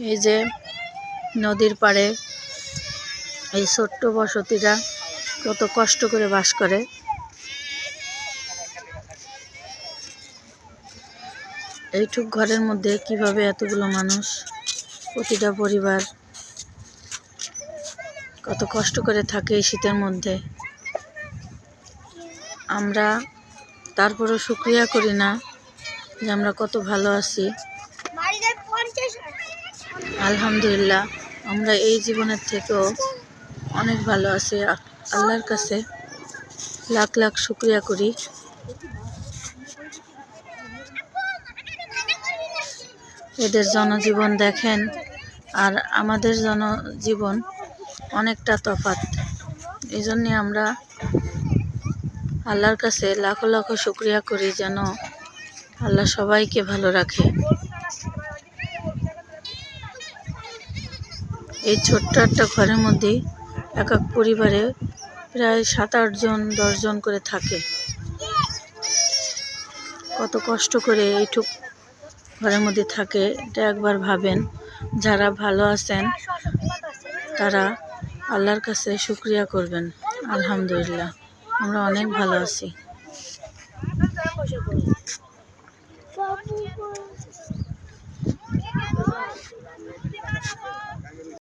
এই যে নদীর পাড়ে এই ছোট্ট বসতিরা কত কষ্ট করে বাস করে। এইটুক ঘরের মধ্যে কিভাবে এতগুলো মানুষ, প্রতিটা পরিবার কত কষ্ট করে থাকে এই শীতের মধ্যে। আমরা তারপরও শুকরিয়া করি না যে আমরা কত ভালো আছি। আলহামদুলিল্লাহ, আমরা এই জীবনের থেকেও অনেক ভালো আছি। আল্লাহর কাছে লাখ লাখ শুকরিয়া করি। এদের জনজীবন দেখেন আর আমাদের জনজীবন অনেকটা তফাৎ। এই জন্যে আমরা আল্লাহর কাছে লাখো লাখো শুকরিয়া করি যেন আল্লাহ সবাইকে ভালো রাখে। এই ছোট্ট একটা ঘরের মধ্যে এক এক পরিবারে প্রায় 7-8 জন 10 জন করে থাকে। কত কষ্ট করে এইটুক ঘরের মধ্যে থাকে, এটা একবার ভাবেন। যারা ভালো আছেন তারা আল্লাহর কাছে শুকরিয়া করবেন। আলহামদুলিল্লাহ, আমরা অনেক ভালো আছি।